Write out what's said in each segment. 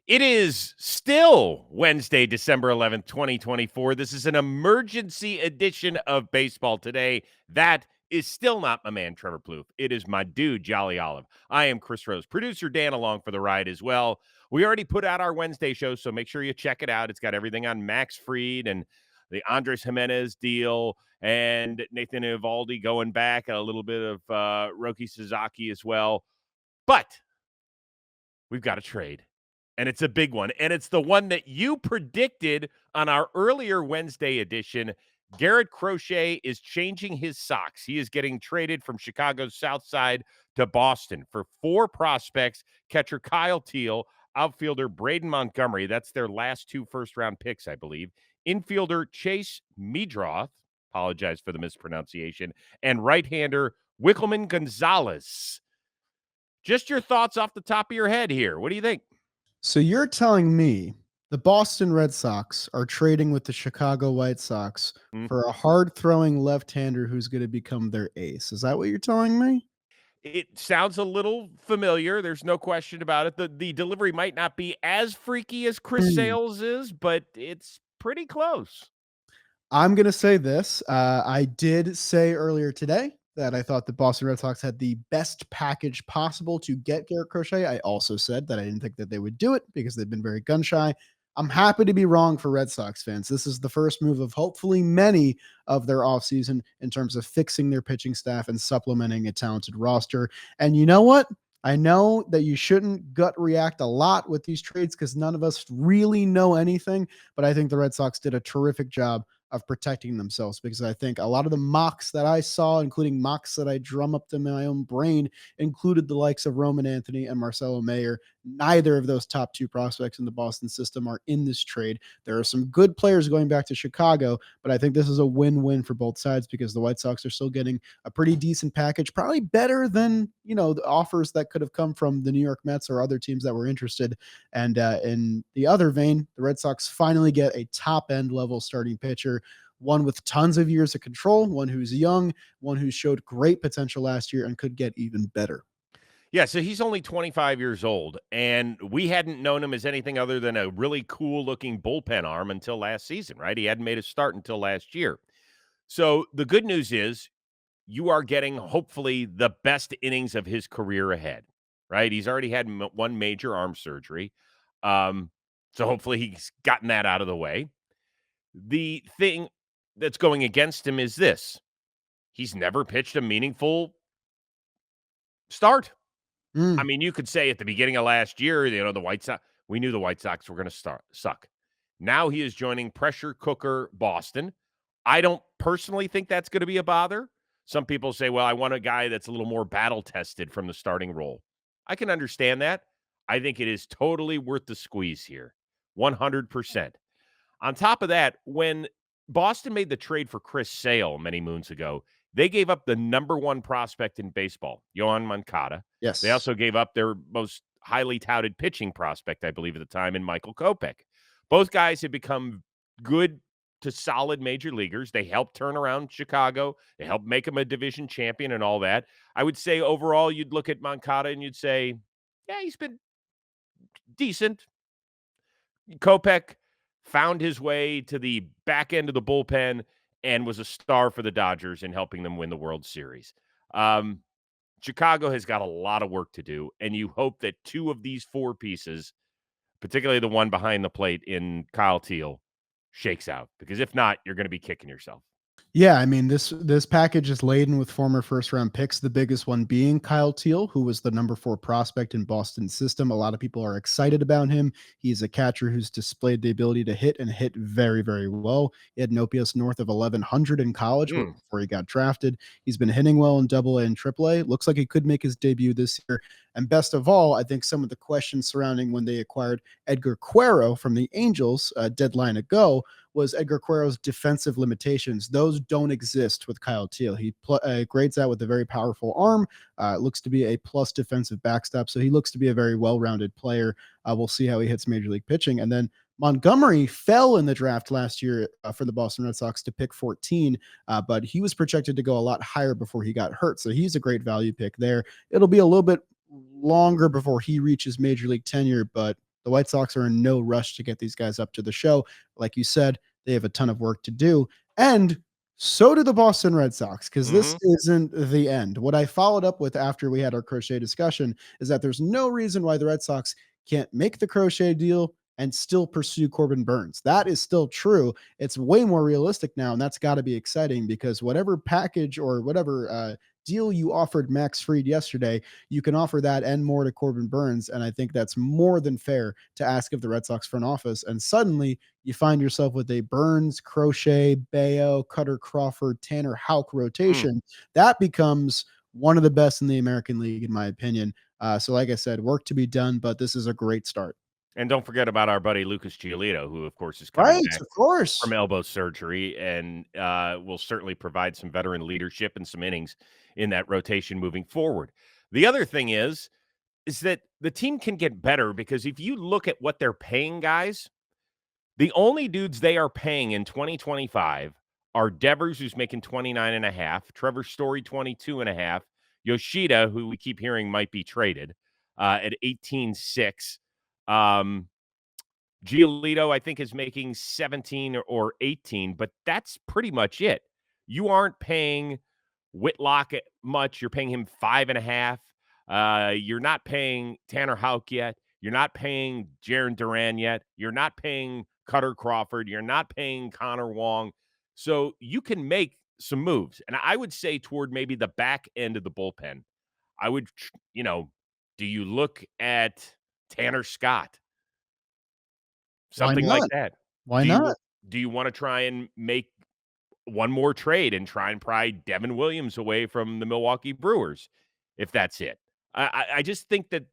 It is still Wednesday, December 11th, 2024. This is an emergency edition of Baseball Today. That is still not my man, Trevor Plouffe. It is my dude, Jolly Olive. I am Chris Rose, producer Dan along for the ride as well. We already put out our Wednesday show, so make sure you check it out. It's got everything on Max Fried and the Andres Jimenez deal and Nathan Eovaldi going back, a little bit of Roki Sasaki as well. But we've got a trade. And it's a big one. And it's the one that you predicted on our earlier Wednesday edition. Garrett Crochet is changing his socks. He is getting traded from Chicago's South Side to Boston for 4 prospects: catcher Kyle Teal, outfielder Braden Montgomery. That's their last 2 first-round picks, I believe. Infielder Chase Meadroth, apologize for the mispronunciation, and right-hander Wickelman Gonzalez. Just your thoughts off the top of your head here. What do you think? So you're telling me the Boston Red Sox are trading with the Chicago White Sox for a hard-throwing left-hander who's going to become their ace. Is that what you're telling me? It sounds a little familiar. There's no question about it. The delivery might not be as freaky as Chris Sale's is, but it's pretty close. I'm going to say this. I did say earlier today that I thought the Boston Red Sox had the best package possible to get Garrett Crochet. I also said that I didn't think that they would do it because they've been very gun shy. I'm happy to be wrong for Red Sox fans. This is the first move of hopefully many of their offseason in terms of fixing their pitching staff and supplementing a talented roster. And you know what? I know that you shouldn't gut react a lot with these trades because none of us really know anything, but I think the Red Sox did a terrific job of protecting themselves, because I think a lot of the mocks that I saw, including mocks that I drum up to my own brain, included the likes of Roman Anthony and Marcelo Mayer. Neither of those top 2 prospects in the Boston system are in this trade. There are some good players going back to Chicago, but I think this is a win-win for both sides because the White Sox are still getting a pretty decent package, probably better than, the offers that could have come from the New York Mets or other teams that were interested. And in the other vein, the Red Sox finally get a top-end level starting pitcher, one with tons of years of control, one who's young, one who showed great potential last year and could get even better. Yeah, so he's only 25 years old, and we hadn't known him as anything other than a really cool-looking bullpen arm until last season, right? He hadn't made a start until last year. So the good news is you are getting, hopefully, the best innings of his career ahead, right? He's already had one major arm surgery, so hopefully he's gotten that out of the way. The thing that's going against him is this: he's never pitched a meaningful start. I mean, you could say at the beginning of last year, the White Sox, we knew the White Sox were going to suck. Now he is joining pressure cooker Boston. I don't personally think that's going to be a bother. Some people say, well, I want a guy that's a little more battle tested from the starting role. I can understand that. I think it is totally worth the squeeze here. 100%. On top of that, when Boston made the trade for Chris Sale many moons ago, they gave up the number 1 prospect in baseball, Yohan Moncada. Yes. They also gave up their most highly touted pitching prospect, I believe, at the time, in Michael Kopech. Both guys have become good to solid major leaguers. They helped turn around Chicago. They helped make him a division champion and all that. I would say overall, you'd look at Moncada and you'd say, yeah, he's been decent. Kopech found his way to the back end of the bullpen and was a star for the Dodgers in helping them win the World Series. Chicago has got a lot of work to do, and you hope that 2 of these 4 pieces, particularly the one behind the plate in Kyle Teal, shakes out. Because if not, you're going to be kicking yourself. Yeah, I mean, this package is laden with former first-round picks, the biggest one being Kyle Teal, who was the number 4 prospect in Boston's system. A lot of people are excited about him. He's a catcher who's displayed the ability to hit and hit very, very well. He had an OPS north of 1,100 in college before he got drafted. He's been hitting well in AA and AAA. Looks like he could make his debut this year. And best of all, I think some of the questions surrounding when they acquired Edgar Quero from the Angels a deadline ago was Edgar Quero's defensive limitations. Those don't exist with Kyle Teal. He grades out with a very powerful arm. Looks to be a plus defensive backstop. So he looks to be a very well-rounded player. We'll see how he hits major league pitching. And then Montgomery fell in the draft last year for the Boston Red Sox to pick 14, but he was projected to go a lot higher before he got hurt. So he's a great value pick there. It'll be a little bit longer before he reaches major league tenure, but The White Sox are in no rush to get these guys up to the show. Like you said, they have a ton of work to do. And so do the Boston Red Sox, because this Mhm. isn't the end. What I followed up with after we had our Crochet discussion is that there's no reason why the Red Sox can't make the Crochet deal and still pursue Corbin Burns. That is still true. It's way more realistic now, and that's got to be exciting because whatever package or whatever deal you offered Max Fried yesterday, you can offer that and more to Corbin Burns. And I think that's more than fair to ask of the Red Sox front office. And suddenly you find yourself with a Burns, Crochet, Bayo, Cutter Crawford, Tanner Houck Mm. rotation. That becomes one of the best in the American League, in my opinion. So, like I said, work to be done, but this is a great start. And don't forget about our buddy Lucas Giolito, who, of course, is coming Right, back of course. from elbow surgery and will certainly provide some veteran leadership and some innings in that rotation moving forward. The other thing is that the team can get better because if you look at what they're paying guys, the only dudes they are paying in 2025 are Devers, who's making 29 and a half, Trevor Story, 22 and a half, Yoshida, who we keep hearing might be traded at 18.6. Um, Giolito, I think, is making 17 or 18, but that's pretty much it. You aren't paying Whitlock much. You're paying him 5.5. You're not paying Tanner Houck yet. You're not paying Jaron Duran yet. You're not paying Cutter Crawford. You're not paying Connor Wong. So you can make some moves. And I would say toward maybe the back end of the bullpen, I would, do you look at Tanner Scott? Why Something like not? that. Why Do you not? w do you wanna try and make one more trade and try and pry Devin Williams away from the Milwaukee Brewers, if that's it? I just think that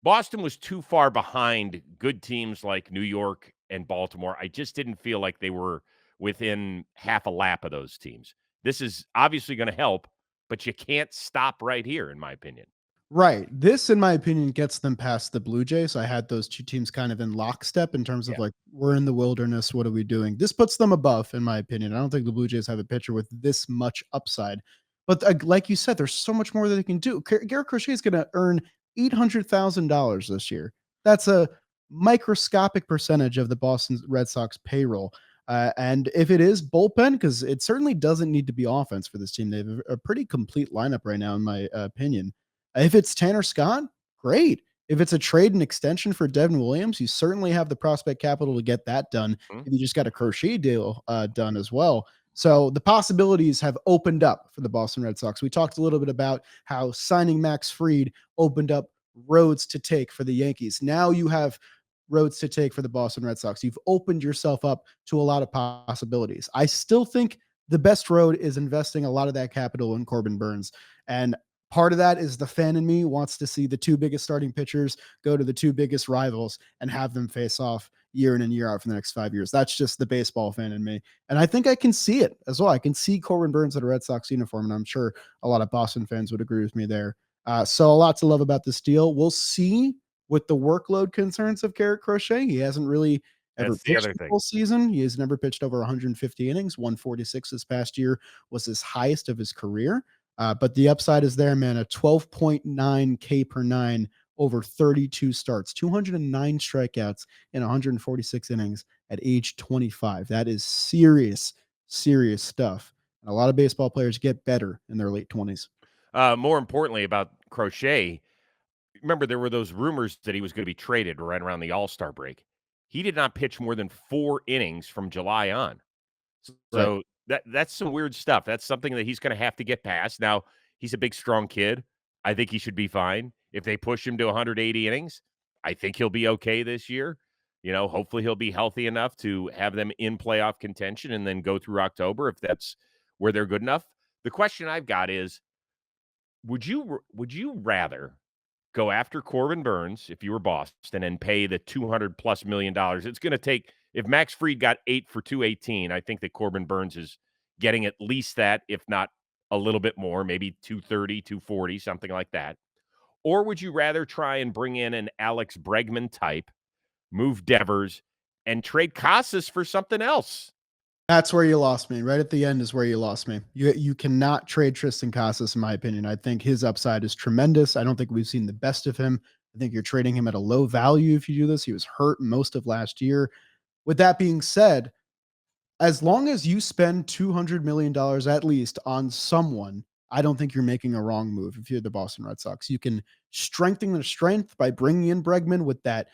Boston was too far behind good teams like New York and Baltimore. I just didn't feel like they were within half a lap of those teams. This is obviously gonna help, but you can't stop right here, in my opinion. Right. This, in my opinion, gets them past the Blue Jays. I had those two teams kind of in lockstep in terms of Yeah. like, we're in the wilderness. What are we doing? This puts them above, in my opinion. I don't think the Blue Jays have a pitcher with this much upside. But like you said, there's so much more that they can do. Garrett Crochet is going to earn $800,000 this year. That's a microscopic percentage of the Boston Red Sox payroll. And if it is bullpen, because it certainly doesn't need to be offense for this team, they have a pretty complete lineup right now, in my opinion. If it's Tanner Scott, great. If it's a trade and extension for Devin Williams, you certainly have the prospect capital to get that done. Mhm. If you just got a Crochet deal done as well. So the possibilities have opened up for the Boston Red Sox. We talked a little bit about how signing Max Fried opened up roads to take for the Yankees. Now you have roads to take for the Boston Red Sox. You've opened yourself up to a lot of possibilities. I still think the best road is investing a lot of that capital in Corbin Burns. And part of that is the fan in me wants to see the two biggest starting pitchers go to the two biggest rivals and have them face off year in and year out for the next 5 years. That's just the baseball fan in me. And I think I can see it as well. I can see Corbin Burns at a Red Sox uniform, and I'm sure a lot of Boston fans would agree with me there. So a lot to love about this deal. We'll see with the workload concerns of Garrett Crochet. He hasn't really ever That's the pitched other the thing. full season. He has never pitched over 150 innings. 146 this past year was his highest of his career. But the upside is there, man. A 12.9 K per nine over 32 starts, 209 strikeouts in 146 innings at age 25. That is serious, serious stuff. And a lot of baseball players get better in their late 20s. More importantly about Crochet, remember there were those rumors that he was gonna be traded right around the All-Star break. He did not pitch more than 4 innings from July on. Right. So that's some weird stuff. That's something that he's gonna have to get past. Now, he's a big, strong kid. I think he should be fine. If they push him to 180 innings, I think he'll be okay this year. Hopefully he'll be healthy enough to have them in playoff contention and then go through October if that's where they're good enough. The question I've got is, would you rather go after Corbin Burns if you were Boston and pay the 200 plus $1 million? It's going to take, if Max Fried got 8 for 218, I think that Corbin Burns is getting at least that, if not a little bit more, maybe 230, 240, something like that. Or would you rather try and bring in an Alex Bregman type, move Devers, and trade Casas for something else? That's where you lost me. Right at the end is where you lost me. You cannot trade Tristan Casas, in my opinion. I think his upside is tremendous. I don't think we've seen the best of him I think you're trading him at a low value if you do this. He was hurt most of last year. With that being said, as long as you spend $200 million at least on someone, I don't think you're making a wrong move if you're the Boston Red Sox. You can strengthen their strength by bringing in Bregman with that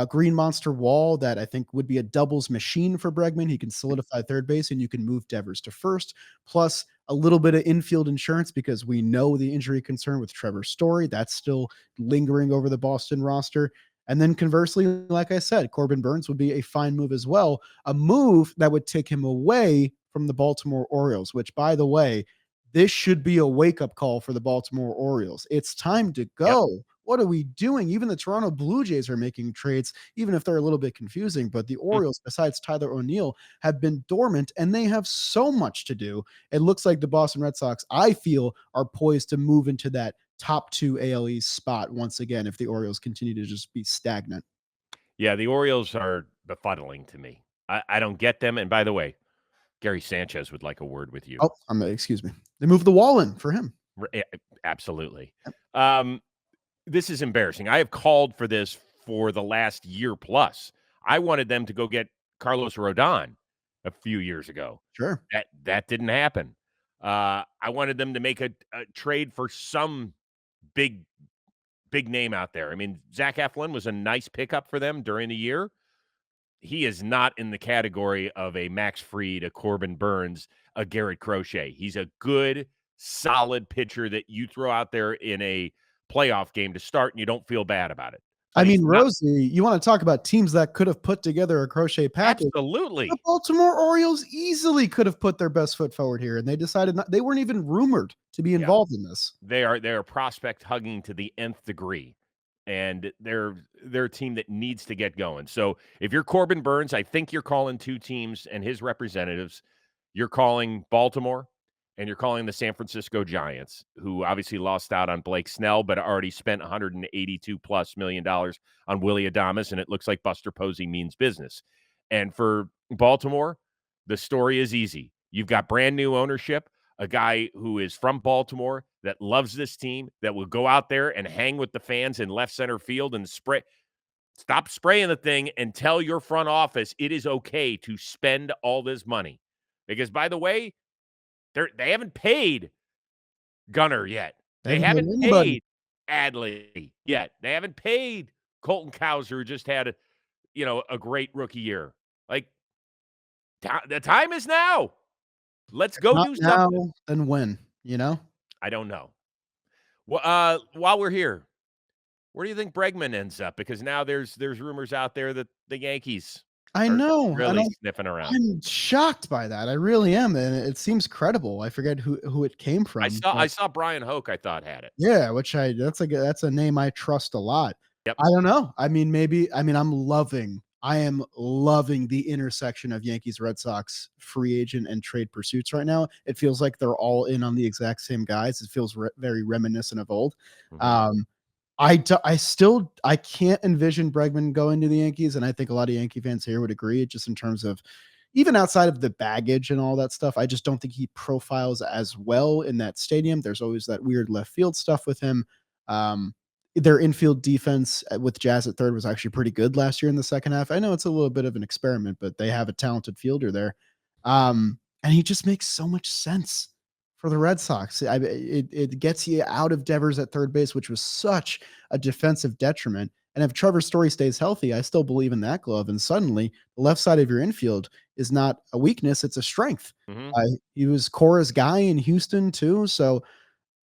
green monster wall that I think would be a doubles machine for Bregman. He can solidify third base, and you can move Devers to first, plus a little bit of infield insurance because we know the injury concern with Trevor Story. That's still lingering over the Boston roster. And then conversely, like I said, Corbin Burns would be a fine move as well, a move that would take him away from the Baltimore Orioles, which, by the way, this should be a wake up call for the Baltimore Orioles. It's time to Yep. go. What are we doing? Even the Toronto Blue Jays are making trades, even if they're a little bit confusing. But the Mm. Orioles, besides Tyler O'Neill, have been dormant and they have so much to do. It looks like the Boston Red Sox, I feel, are poised to move into that top two AL East spot once again if the Orioles continue to just be stagnant. Yeah, the Orioles are befuddling to me. I don't get them, and by the way, Gary Sanchez would like a word with you. Oh, excuse me. They moved the wall in for him. Absolutely. Um, this is embarrassing. I have called for this for the last year plus. I wanted them to go get Carlos Rodon a few years ago. Sure. That didn't happen. I wanted them to make a trade for some big big name out there. I mean, Zach Eflin was a nice pickup for them during the year. He is not in the category of a Max Fried, a Corbin Burns, a Garrett Crochet. He's a good, solid pitcher that you throw out there in a playoff game to start, and you don't feel bad about it. I But he's mean, not. Rosie, you want to talk about teams that could have put together a Crochet package. The Absolutely. Baltimore Orioles easily could have put their best foot forward here, and they decided not. They weren't even rumored to be Yeah. involved in this. They are prospect hugging to the nth degree, and they're a team that needs to get going. So if you're Corbin Burns, I think you're calling two teams and his representatives. You're calling Baltimore, and you're calling the San Francisco Giants, who obviously lost out on Blake Snell, but already spent 182 plus $1 million on Willie Adames, and it looks like Buster Posey means business. And for Baltimore, the story is easy. You've got brand new ownership, a guy who is from Baltimore that loves this team, that will go out there and hang with the fans in left center field and stop spraying the thing and tell your front office it is okay to spend all this money. Because by the way, they haven't paid Gunner yet. They They haven't paid haven't anybody. paid Adley yet. They haven't paid Colton Cowser, who just had a great rookie year. Like the time is now. Let's go Not do now, something. then when? You know. I don't know. Well, while we're here, where do you think Bregman ends up? Because now there's rumors out there that the Yankees I are know, and really sniffing around. I'm shocked by that. I really am, and it seems credible. I forget who it came I from, saw but I saw Brian Hoke, I thought had it. yeah, which I that's a name I trust a lot. Yep. I don't know. I mean, maybe I am loving the intersection of Yankees, Red Sox, free agent and trade pursuits right now. It feels like they're all in on the exact same guys. It feels very reminiscent of old. Mhm. Um, I can't envision Bregman going to the Yankees, and I think a lot of Yankee fans here would agree, just in terms of even outside of the baggage and all that stuff. I just don't think he profiles as well in that stadium. There's always that weird left field stuff with him. Um, their infield defense with Jazz at third was actually pretty good last year in the second half. I know it's a little bit of an experiment, but they have a talented fielder there. And he just makes so much sense for the Red Sox. It gets you out of Devers at third base, which was such a defensive detriment. And if Trevor Story stays healthy, I still believe in that glove. And suddenly, the left side of your infield is not a weakness; it's a strength. Mhm. He was Cora's guy in Houston too, so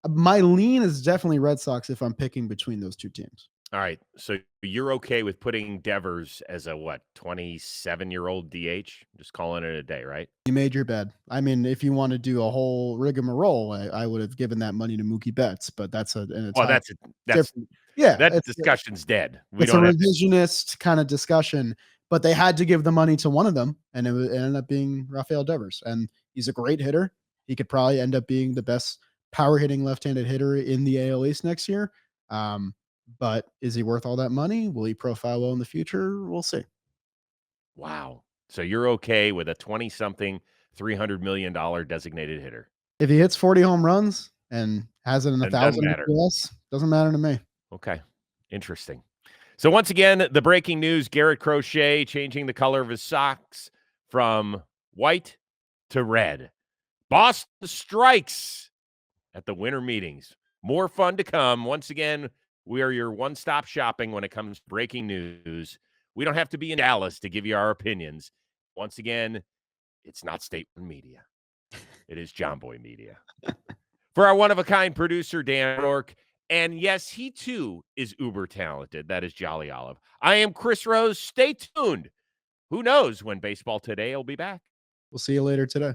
my lean is definitely Red Sox if I'm picking between those two teams. All right. So you're okay with putting Devers as a what, 27-year-old DH? Just calling it a day, right? You made your bed. I mean, if you want to do a whole rigmarole, I would have given that money to Mookie Betts, but that's an Well, entire that's different. Yeah, that discussion's dead. We it's a don't have to. revisionist kind of discussion, but they had to give the money to one of them, and it ended up being Rafael Devers. And he's a great hitter. He could probably end up being the best power hitting left-handed hitter in the AL East next year. Um, but is he worth all that money? Will he profile well in the future? We'll see. Wow. So you're okay with a 20-something, $300 million designated hitter? If he hits 40 home runs and has it in a It doesn't thousand matter. OPS, doesn't matter to me. Okay. Interesting. So once again, the breaking news, Garrett Crochet changing the color of his socks from white to red. Boston strikes at the winter meetings. More fun to come. Once again, we are your one-stop shopping when it comes to breaking news. We don't have to be in Dallas to give you our opinions. Once again, it's not Statewide Media. It is John Boy Media. For our one-of-a-kind producer, Dan Rourke, and yes, he too is uber talented. That is Jolly Olive. I am Chris Rose. Stay tuned. Who knows when Baseball Today will be back? We'll see you later today.